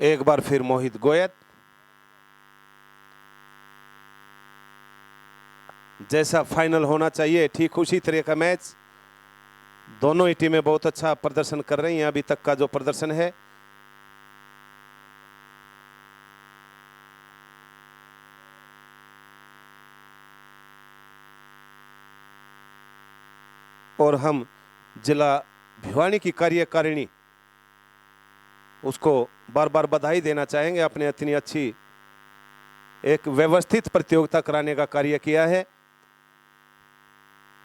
एक बार फिर मोहित गोयत। जैसा फाइनल होना चाहिए ठीक उसी तरह का मैच। दोनों ही टीमें बहुत अच्छा प्रदर्शन कर रही हैं अभी तक का जो प्रदर्शन है। और हम जिला भिवानी की कार्यकारिणी उसको बार बार बधाई देना चाहेंगे। अपने इतनी अच्छी एक व्यवस्थित प्रतियोगिता कराने का कार्य किया है।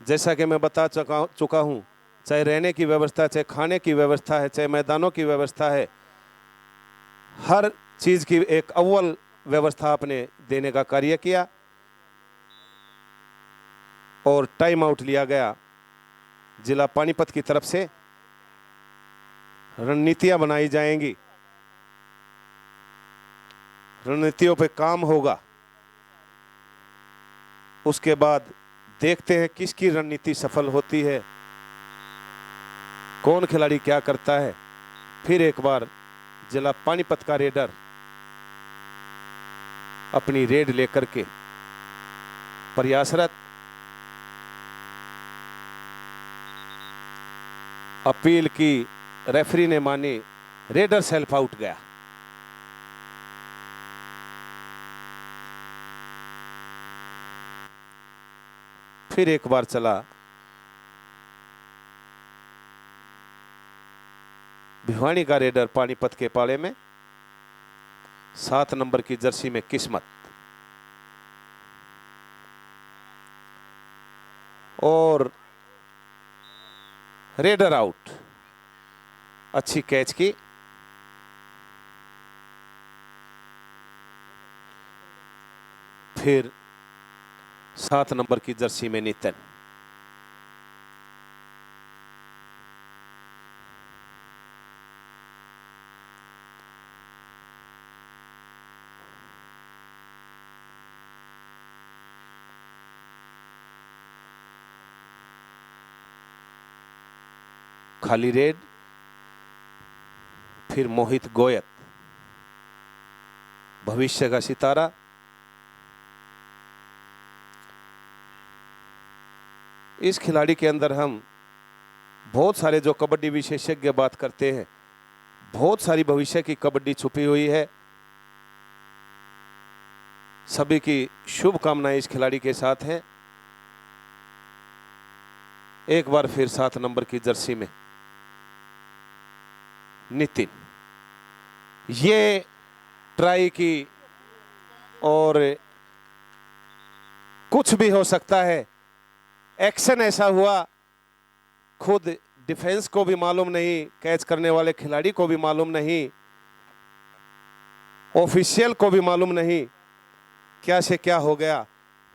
जैसा कि मैं बता चुका हूं, चाहे रहने की व्यवस्था, चाहे खाने की व्यवस्था है, चाहे मैदानों की व्यवस्था है, हर चीज की एक अव्वल व्यवस्था आपने देने का कार्य किया। और टाइम आउट लिया गया जिला पानीपत की तरफ से। रणनीतियां बनाई जाएंगी, रणनीतियों पे काम होगा। उसके बाद देखते हैं किसकी रणनीति सफल होती है, कौन खिलाड़ी क्या करता है। फिर एक बार जिला पानीपत का रेडर अपनी रेड लेकर के प्रयासरत। अपील की रेफरी ने मानी, रेडर सेल्फ आउट गया। फिर एक बार चला भिवानी का रेडर पानीपत के पाले में। 7 नंबर की जर्सी में किस्मत। और रेडर आउट। अच्छी कैच की। फिर 7 नंबर की जर्सी में नितिन। खाली रेड। फिर मोहित गोयत, भविष्य का सितारा। इस खिलाड़ी के अंदर हम बहुत सारे जो कबड्डी विशेषज्ञ बात करते हैं, बहुत सारी भविष्य की कबड्डी छुपी हुई है। सभी की शुभकामनाएं इस खिलाड़ी के साथ हैं। एक बार फिर 7 नंबर की जर्सी में नितिन। ये ट्राई की और कुछ भी हो सकता है। एक्शन ऐसा हुआ, खुद डिफेंस को भी मालूम नहीं, कैच करने वाले खिलाड़ी को भी मालूम नहीं, ऑफिशियल को भी मालूम नहीं क्या से क्या हो गया।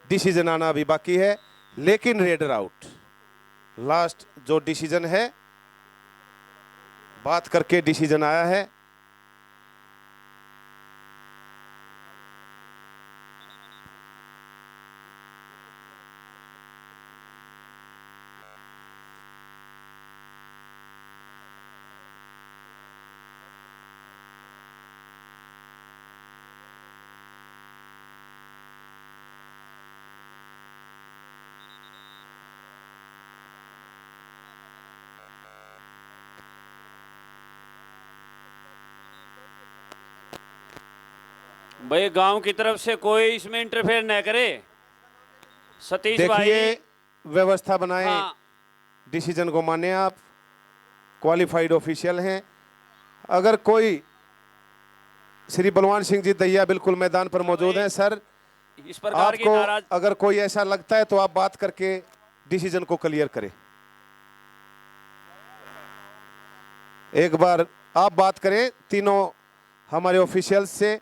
डिसीजन आना अभी बाकी है, लेकिन रेडर आउट। लास्ट जो डिसीजन है, बात करके डिसीजन आया है। भाई गांव की तरफ से कोई इसमें इंटरफेयर न करे। सतीश भाई देखिए, व्यवस्था बनाएं। हाँ, डिसीजन को माने, आप क्वालिफाइड ऑफिशियल हैं। अगर कोई, श्री बलवान सिंह जी दैया बिल्कुल मैदान पर मौजूद हैं। सर, इस प्रकार की आपको नाराज अगर कोई ऐसा लगता है तो आप बात करके डिसीजन को क्लियर करें। एक बार आप बात करें तीनों हमारे ऑफिशियल्स से।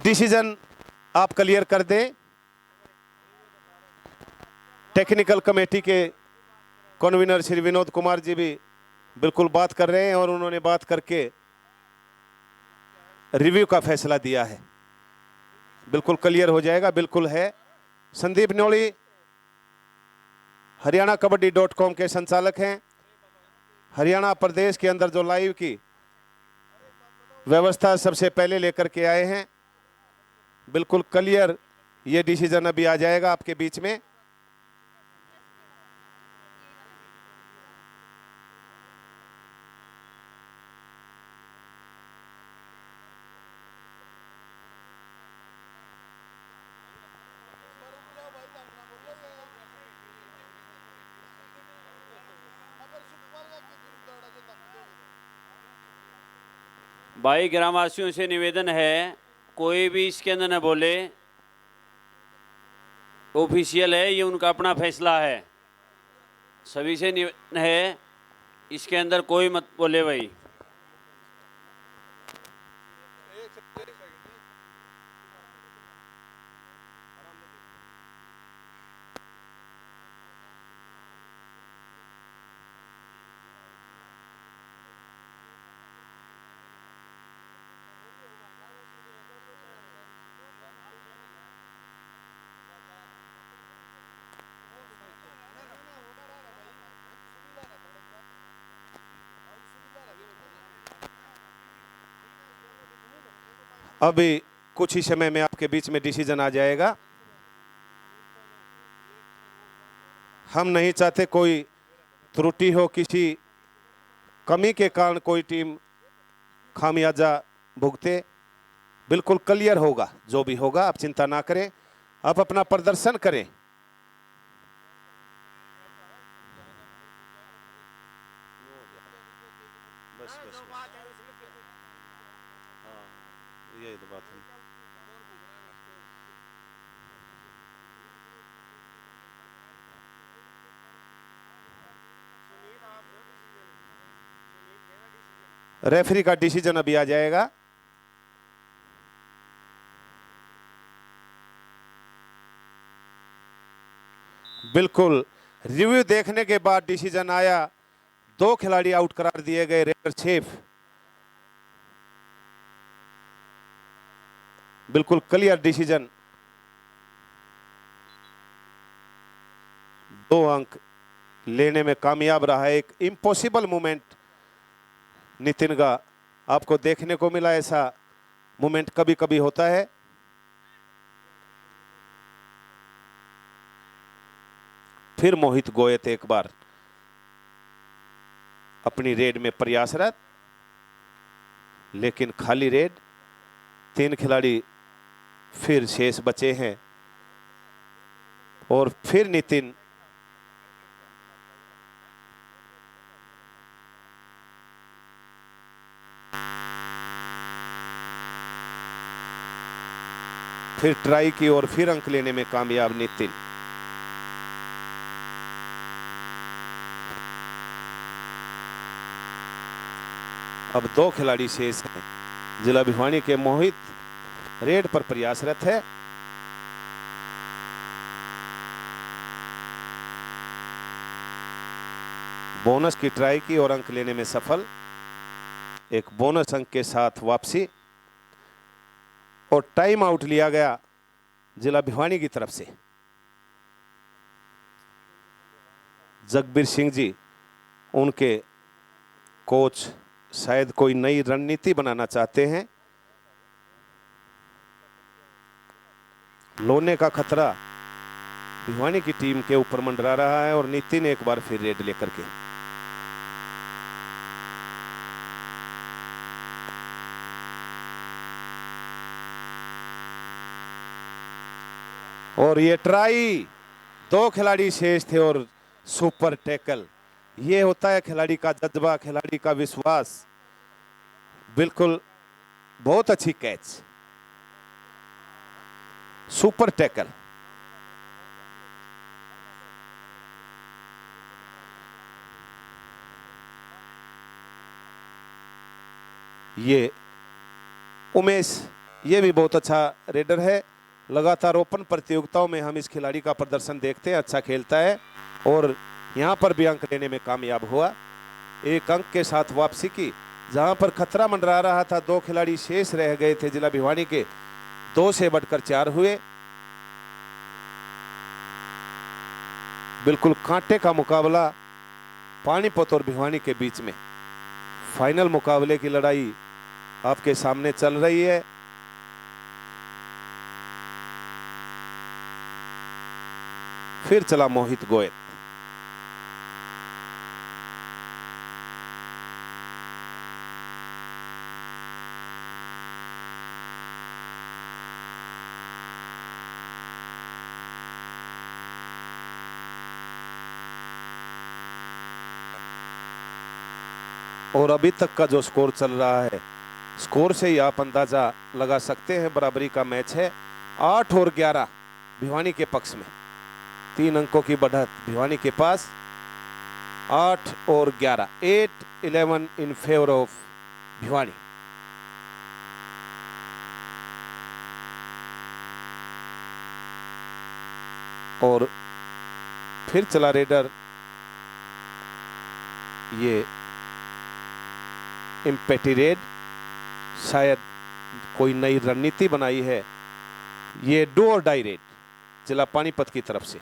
डिसीजन आप क्लियर कर दें। टेक्निकल कमेटी के कन्वीनर श्री विनोद कुमार जी भी बिल्कुल बात कर रहे हैं और उन्होंने बात करके रिव्यू का फैसला दिया है। बिल्कुल क्लियर हो जाएगा, बिल्कुल है। संदीप न्योली हरियाणा कबड्डी.com के संचालक हैं। हरियाणा प्रदेश के अंदर जो लाइव की व्यवस्था सबसे पहले लेकर के आए हैं, बिल्कुल क्लियर ये डिसीजन अभी आ जाएगा आपके बीच में। भाई ग्रामवासियों से निवेदन है, कोई भी इसके अंदर न बोले। ऑफिशियल है, ये उनका अपना फैसला है। सभी से निवेदन है, इसके अंदर कोई मत बोले भाई। अभी कुछ ही समय में आपके बीच में डिसीजन आ जाएगा। हम नहीं चाहते कोई त्रुटि हो, किसी कमी के कारण कोई टीम खामियाजा भुगते। बिल्कुल क्लियर होगा, जो भी होगा आप चिंता ना करें, आप अपना प्रदर्शन करें। बस बस यही तो बात है। रेफरी का डिसीजन अभी आ जाएगा। बिल्कुल रिव्यू देखने के बाद डिसीजन आया, 2 खिलाड़ी आउट करार दिए गए। रेकर शेफ बिल्कुल क्लियर डिसीजन, 2 अंक लेने में कामयाब रहा है। एक इम्पॉसिबल मोमेंट नितिन का आपको देखने को मिला, ऐसा मोमेंट कभी कभी होता है। फिर मोहित गोयत एक बार अपनी रेड में प्रयासरत, लेकिन खाली रेड। 3 खिलाड़ी फिर शेष बचे हैं और फिर नितिन फिर ट्राई की और फिर अंक लेने में कामयाब नितिन। अब 2 खिलाड़ी शेष हैं। जिला भिवानी के मोहित रेड पर प्रयासरत है। बोनस की ट्राई की और अंक लेने में सफल। एक बोनस अंक के साथ वापसी और टाइम आउट लिया गया जिला भिवानी की तरफ से। जगबीर सिंह जी, उनके कोच, शायद कोई नई रणनीति बनाना चाहते हैं। लोने का खतरा भिवानी की टीम के ऊपर मंडरा रहा है और नितिन एक बार फिर रेड लेकर के। और ये ट्राई, 2 खिलाड़ी शेष थे और सुपर टैकल। ये होता है खिलाड़ी का जज्बा, खिलाड़ी का विश्वास। बिल्कुल बहुत अच्छी कैच, सुपर टैकल। ये उमेश ये भी बहुत अच्छा रेडर है। लगातार ओपन प्रतियोगिताओं में हम इस खिलाड़ी का प्रदर्शन देखते हैं, अच्छा खेलता है और यहाँ पर भी अंक लेने में कामयाब हुआ। एक अंक के साथ वापसी की। जहां पर खतरा मंडरा रहा था, 2 खिलाड़ी शेष रह गए थे जिला भिवानी के, 2 से बढ़कर 4 हुए। बिल्कुल कांटे का मुकाबला पानीपत और भिवानी के बीच में। फाइनल मुकाबले की लड़ाई आपके सामने चल रही है। फिर चला मोहित गोयल। और अभी तक का जो स्कोर चल रहा है, स्कोर से ही आप अंदाजा लगा सकते हैं बराबरी का मैच है। 8 और 11 भिवानी के पक्ष में, 3 अंकों की बढ़त भिवानी के पास। 8 और 11, 8-11 इन फेवर ऑफ भिवानी। और फिर चला रेडर, ये इम्पेटी रेड, शायद कोई नई रणनीति बनाई है। ये डू और डाई रेड जिला पानीपत की तरफ से।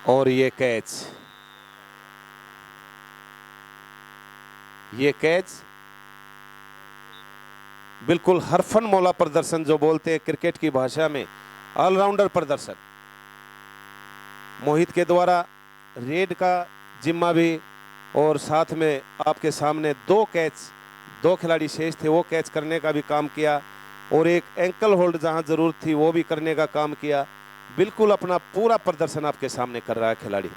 और ये कैच बिल्कुल हरफन मौला प्रदर्शन जो बोलते हैं क्रिकेट की भाषा में, ऑलराउंडर प्रदर्शन। मोहित के द्वारा रेड का जिम्मा भी, और साथ में आपके सामने 2 कैच, 2 खिलाड़ी शेष थे वो कैच करने का भी काम किया, और एक एंकल होल्ड जहां जरूरत थी वो भी करने का काम किया। बिल्कुल अपना पूरा प्रदर्शन आपके सामने कर रहा है खिलाड़ी।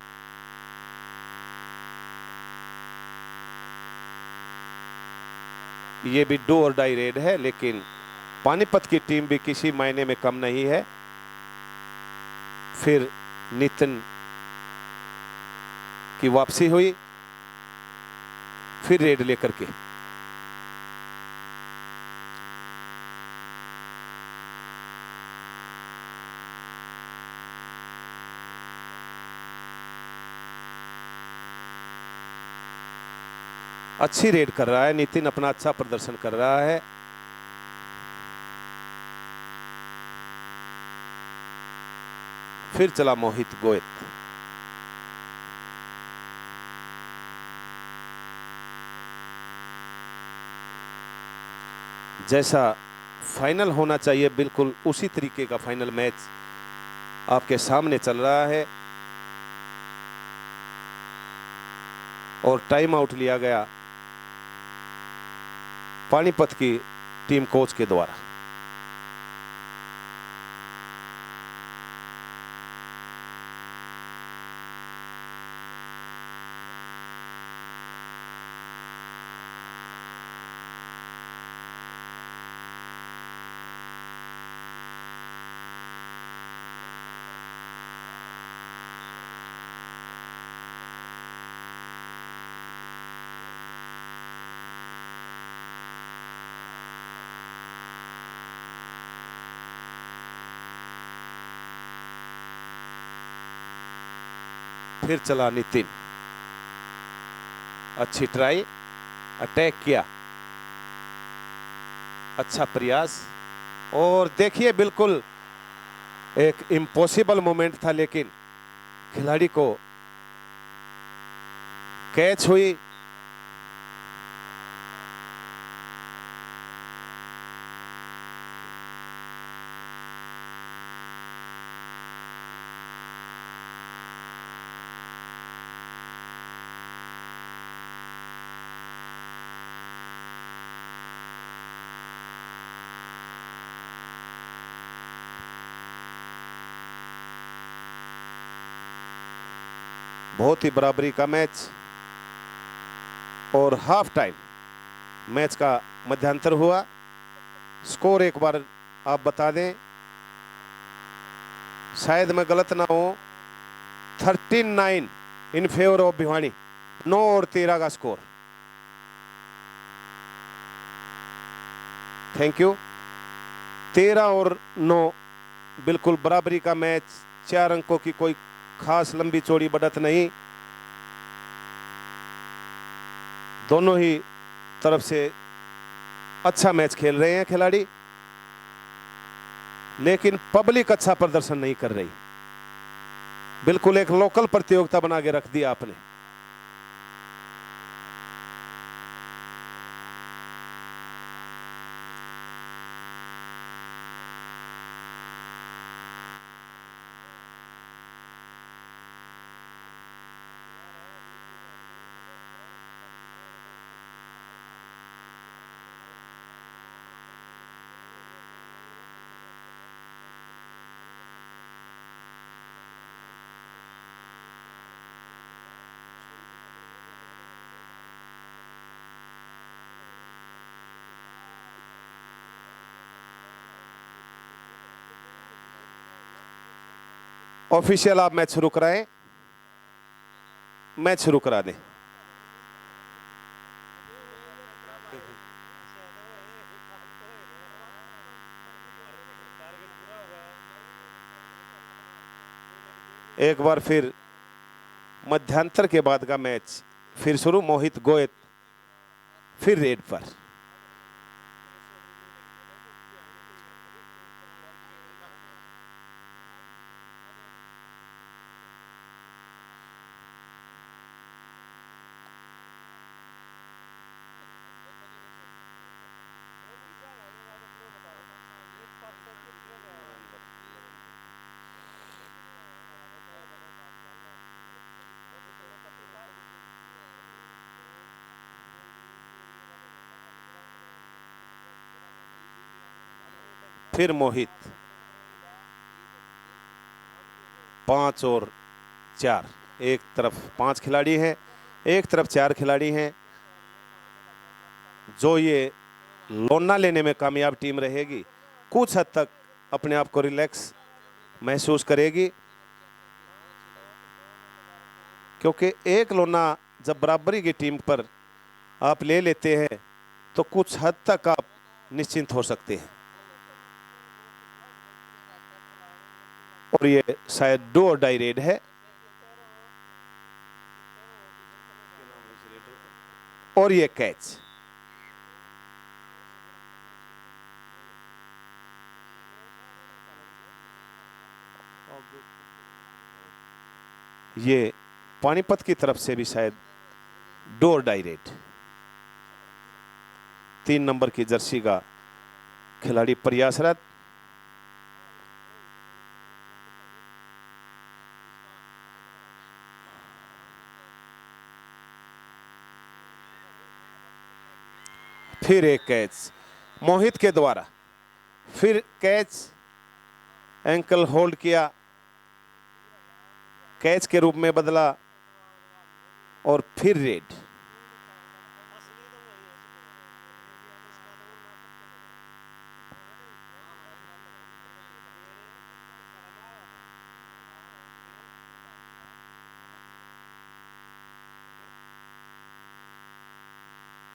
ये भी डू और डाई रेड है, लेकिन पानीपत की टीम भी किसी मायने में कम नहीं है। फिर नितिन की वापसी हुई, फिर रेड लेकर के। अच्छी रेड कर रहा है नितिन, अपना अच्छा प्रदर्शन कर रहा है। फिर चला मोहित गोयल। जैसा फाइनल होना चाहिए बिल्कुल उसी तरीके का फाइनल मैच आपके सामने चल रहा है। और टाइम आउट लिया गया पानीपत की टीम कोच के द्वारा। फिर चला नितिन, अच्छी ट्राई, अटैक किया, अच्छा प्रयास। और देखिए बिल्कुल एक इम्पॉसिबल मोमेंट था, लेकिन खिलाड़ी को कैच हुई। बहुत ही बराबरी का मैच। और हाफ टाइम मैच का मध्यांतर हुआ। स्कोर एक बार आप बता दें। शायद मैं गलत ना हूं, 39 इन फेवर ऑफ भिवानी। 9 और 13 का स्कोर। Thank you. 13 और 9 बिल्कुल बराबरी का मैच। 4 अंकों की कोई खास लंबी चौड़ी बढ़त नहीं। दोनों ही तरफ से अच्छा मैच खेल रहे हैं खिलाड़ी, लेकिन पब्लिक अच्छा प्रदर्शन नहीं कर रही। बिल्कुल एक लोकल प्रतियोगिता बना के रख दिया आपने। ऑफिशियल आप मैच शुरू कराएं, मैच शुरू करा दें। एक बार फिर मध्यांतर के बाद का मैच फिर शुरू। मोहित गोयत फिर रेड पर। फिर मोहित। 5 और 4। एक तरफ 5 खिलाड़ी हैं, एक तरफ 4 खिलाड़ी हैं। जो ये लोना लेने में कामयाब टीम रहेगी, कुछ हद तक अपने आप को रिलैक्स महसूस करेगी, क्योंकि एक लोना जब बराबरी की टीम पर आप ले लेते हैं तो कुछ हद तक आप निश्चिंत हो सकते हैं। और ये शायद डू और डाई रेड है। और ये कैच। ये पानीपत की तरफ से भी शायद do or die red. 3 number की जर्सी का खिलाड़ी प्रयासरत। फिर एक कैच मोहित के द्वारा। फिर कैच, एंकल होल्ड किया, कैच के रूप में बदला और फिर रेड।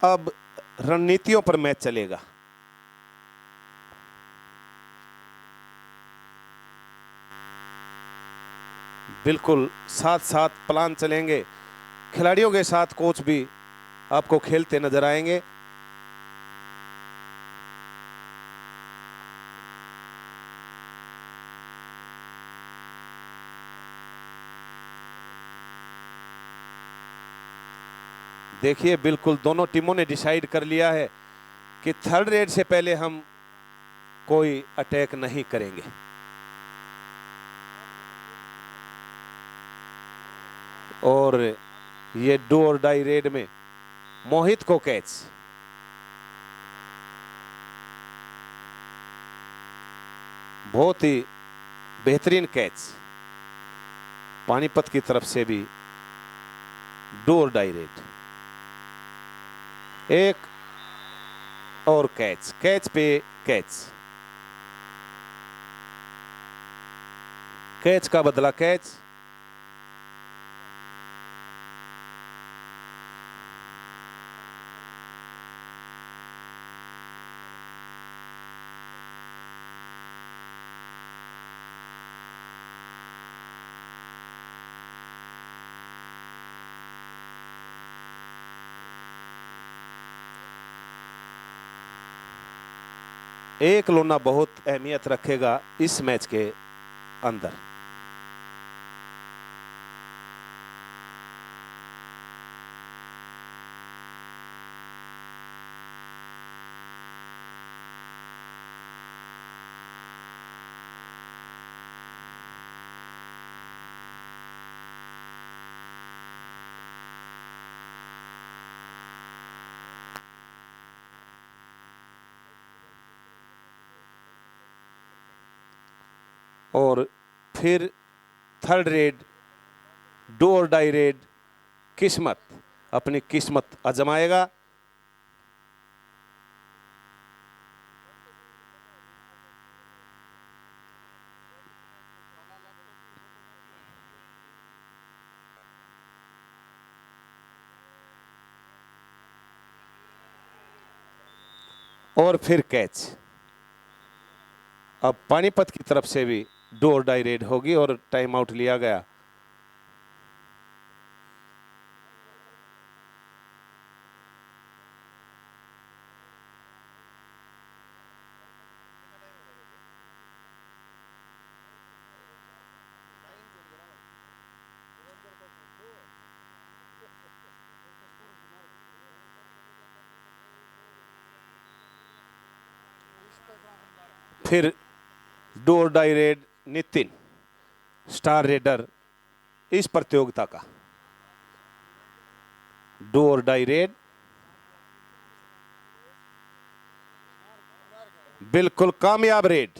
अब रणनीतियों पर मैच चलेगा। बिल्कुल साथ साथ प्लान चलेंगे। खिलाड़ियों के साथ कोच भी आपको खेलते नजर आएंगे। देखिए, बिल्कुल दोनों टीमों ने डिसाइड कर लिया है कि थर्ड रेड से पहले हम कोई अटैक नहीं करेंगे। और ये डू और डाई रेड में मोहित को कैच। बहुत ही बेहतरीन कैच। पानीपत की तरफ से भी डू और डाई रेड। एक और कैच, कैच पे कैच। कैच का बदला कैच। एक लोना बहुत अहमियत रखेगा इस मैच के अंदर। और फिर third red, do or die red, किस्मत अपनी किस्मत आजमाएगा। और फिर कैच। अब पानीपत की तरफ से भी डू और डाई रेड होगी और टाइम आउट लिया गया। फिर do or die raid Nitin, star raider इस प्रतियोगिता का। डू और डाई रेड, बिल्कुल कामयाब रेड।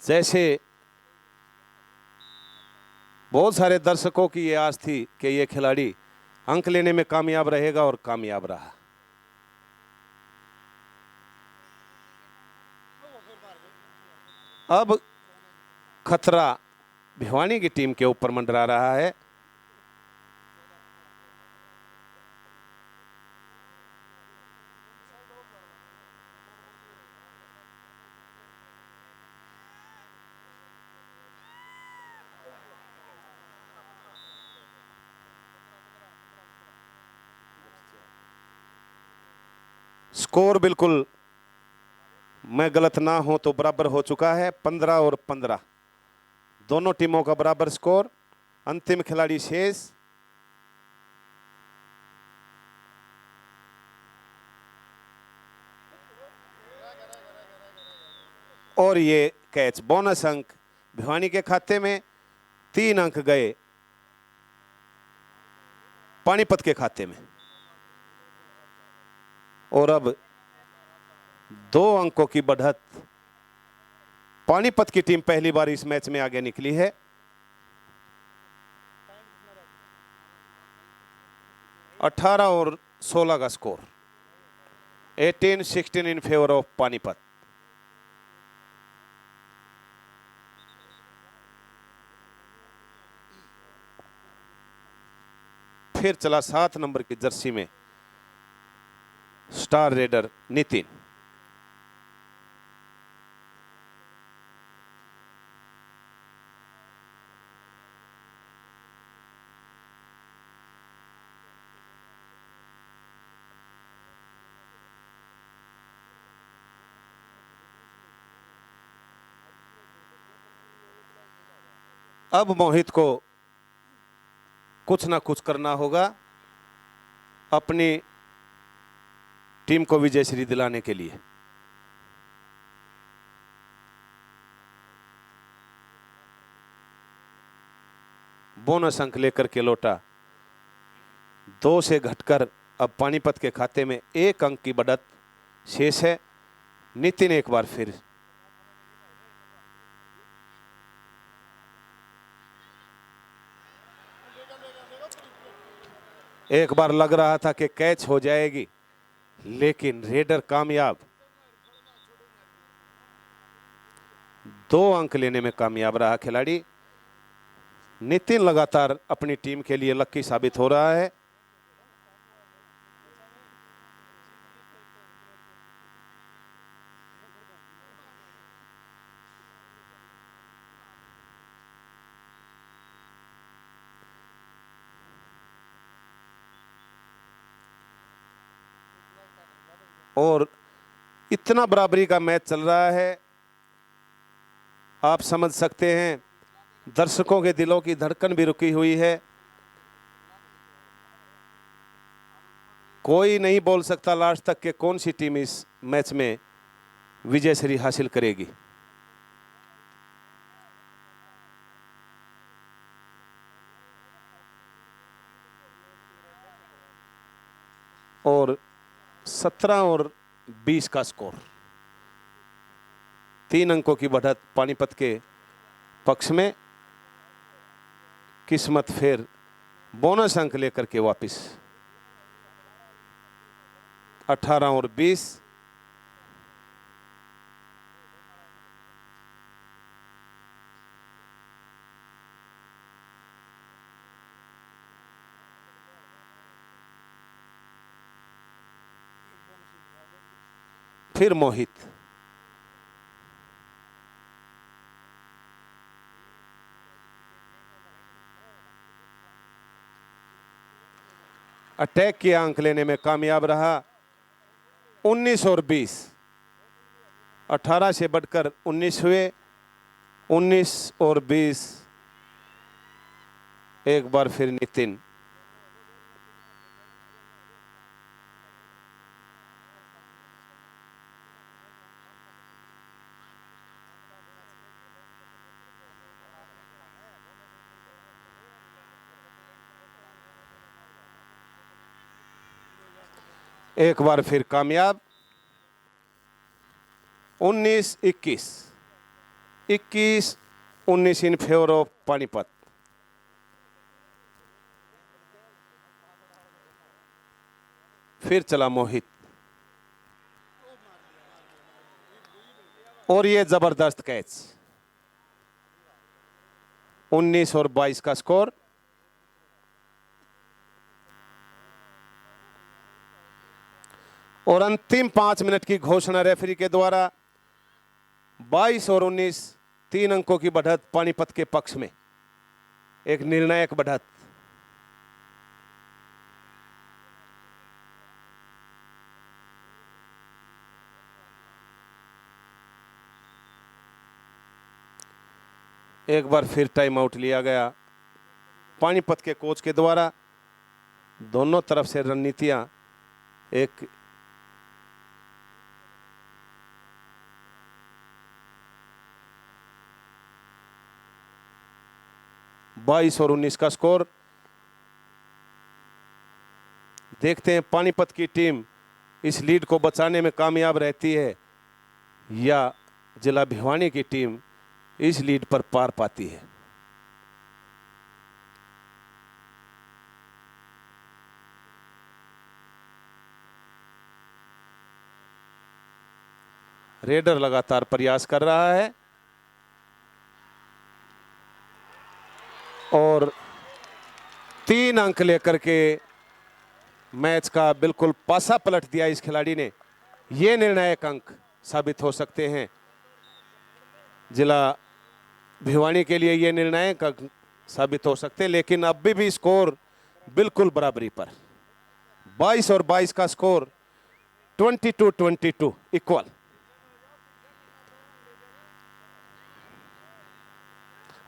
जैसे बहुत सारे दर्शकों की ये आस थी कि ये खिलाड़ी अंक लेने में कामयाब रहेगा और कामयाब रहा। अब खतरा भिवानी की टीम के ऊपर मंडरा रहा है। स्कोर बिल्कुल, मैं गलत ना हूं तो बराबर हो चुका है। 15 और 15 दोनों टीमों का बराबर स्कोर। अंतिम खिलाड़ी शेष। और ये कैच, बोनस अंक भिवानी के खाते में। 3 अंक गए पानीपत के खाते में। और अब 2 अंकों की बढ़त। पानीपत की टीम पहली बार इस मैच में आगे निकली है। अठारह और 16 का score. 18-16 in favour of Panipat. फिर चला 7 नंबर की जर्सी में स्टार रेडर नितिन। अब मोहित को कुछ ना कुछ करना होगा अपनी टीम को विजयश्री दिलाने के लिए। बोनस अंक लेकर के लौटा। 2 से घटकर अब पानीपत के खाते में 1 अंक की बढ़त शेष है। नितिन एक बार फिर एक बार लग रहा था कि कैच हो जाएगी, लेकिन रेडर कामयाब। 2 अंक लेने में कामयाब रहा खिलाड़ी। नितिन लगातार अपनी टीम के लिए लकी साबित हो रहा है। और इतना बराबरी का मैच चल रहा है, आप समझ सकते हैं दर्शकों के दिलों की धड़कन भी रुकी हुई है। कोई नहीं बोल सकता लास्ट तक कि कौन सी टीम इस मैच में विजय श्री हासिल करेगी। और 17 और 20 का स्कोर, 3 अंकों की बढ़त पानीपत के पक्ष में। किस्मत फिर बोनस अंक लेकर के वापस। 18 और 20। फिर मोहित, अटैक के अंक लेने में कामयाब रहा। 19 और 20, 18 से बढ़कर 19 हुए। 19 और 20। एक बार फिर नितिन, एक बार फिर कामयाब। 19 21, 21 19 इन फेवर ऑफ पानीपत। फिर चला मोहित, और ये जबरदस्त कैच। 19 और 22 का स्कोर। और अंतिम 5 मिनट की घोषणा रेफरी के द्वारा। 22 और 19, 3 अंकों की बढ़त पानीपत के पक्ष में। एक निर्णायक बढ़त। एक बार फिर टाइम आउट लिया गया पानीपत के कोच के द्वारा। दोनों तरफ से रणनीतियां एक बाईस और 19 का स्कोर। देखते हैं पानीपत की टीम इस लीड को बचाने में कामयाब रहती है या जिला भिवानी की टीम इस लीड पर पार पाती है। रेडर लगातार प्रयास कर रहा है और 3 अंक लेकर के मैच का बिल्कुल पासा पलट दिया इस खिलाड़ी ने। ये निर्णायक अंक साबित हो सकते हैं जिला भिवानी के लिए, ये निर्णायक अंक साबित हो सकते हैं। लेकिन अभी भी स्कोर बिल्कुल बराबरी पर। 22 और 22 का स्कोर, 22-22 इक्वल।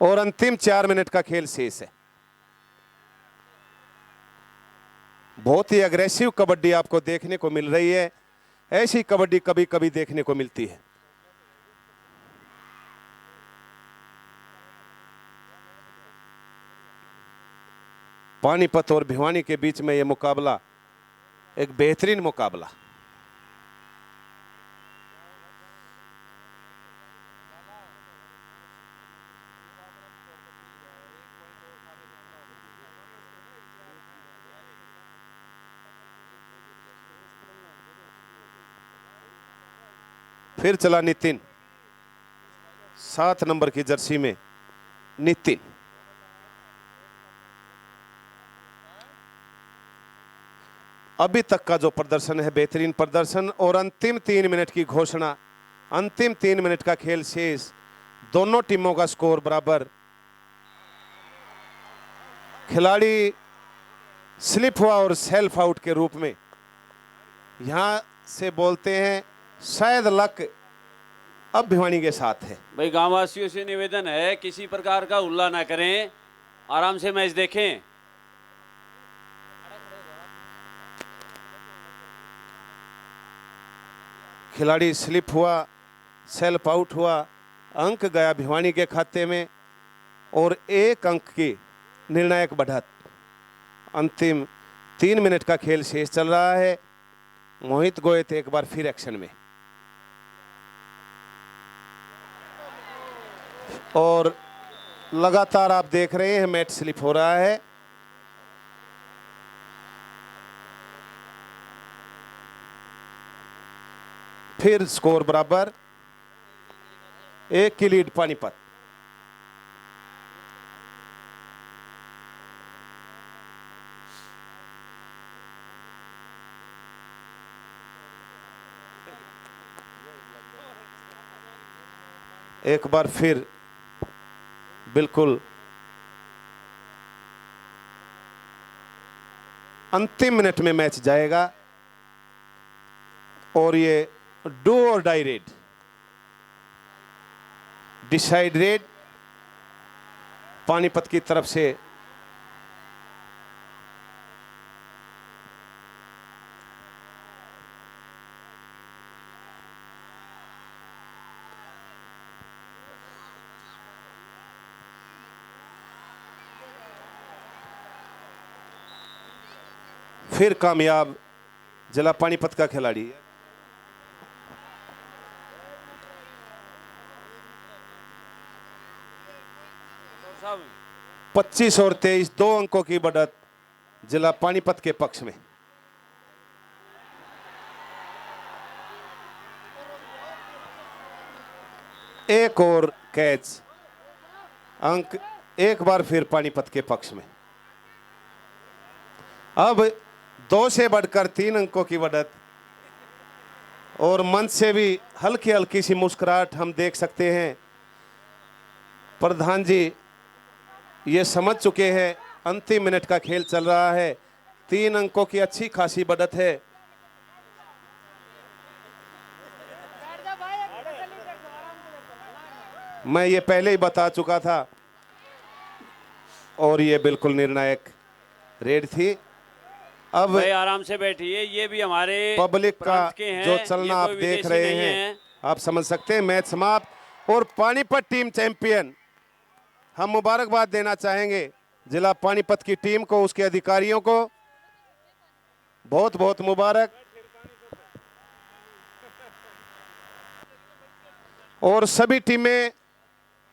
और अंतिम 4 मिनट का खेल शेष है। बहुत ही अग्रेसिव कबड्डी आपको देखने को मिल रही है। ऐसी कबड्डी कभी कभी देखने को मिलती है। पानीपत और भिवानी के बीच में यह मुकाबला एक बेहतरीन मुकाबला। फिर चला नितिन, 7 नंबर की जर्सी में नितिन। अभी तक का जो प्रदर्शन है बेहतरीन प्रदर्शन। और अंतिम 3 मिनट की घोषणा, अंतिम 3 मिनट का खेल शेष, दोनों टीमों का स्कोर बराबर। खिलाड़ी स्लिप हुआ और सेल्फ आउट के रूप में यहां से बोलते हैं शायद लक अब भिवानी के साथ है। भाई गांव वासियों से निवेदन है, किसी प्रकार का उल्ला ना करें, आराम से मैच देखें। खिलाड़ी स्लिप हुआ, सेल्फ आउट हुआ, अंक गया भिवानी के खाते में और 1 अंक की निर्णायक बढ़त। अंतिम 3 मिनट का खेल शेष चल रहा है। मोहित गोयत एक बार फिर एक्शन में और लगातार आप देख रहे हैं मैच स्लिप हो रहा है। फिर स्कोर बराबर, 1 की लीड पानीपत। एक बार फिर बिल्कुल अंतिम मिनट में मैच जाएगा और ये do or die raid, decide raid Panipat की तरफ से। फिर कामयाब जिला पानीपत का खिलाड़ी। 25 और 23, 2 अंकों की बढ़त जिला पानीपत के पक्ष में। एक और कैच, अंक एक बार फिर पानीपत के पक्ष में। अब 2 से बढ़कर 3 अंकों की बढ़त और मंच से भी हल्की हल्की सी मुस्कुराहट हम देख सकते हैं। प्रधान जी ये समझ चुके हैं अंतिम मिनट का खेल चल रहा है, 3 अंकों की अच्छी खासी बढ़त है। मैं ये पहले ही बता चुका था और ये बिल्कुल निर्णायक रेड थी। अब भाई आराम से बैठिए, ये भी हमारे पब्लिक का प्रांत के हैं, जो ये चलना आप कोई देख विदेशी रहे नहीं हैं, है। आप समझ सकते हैं। मैच समाप्त और पानीपत टीम चैंपियन। हम मुबारकबाद देना चाहेंगे जिला पानीपत की टीम को, उसके अधिकारियों को बहुत बहुत मुबारक। और सभी टीमें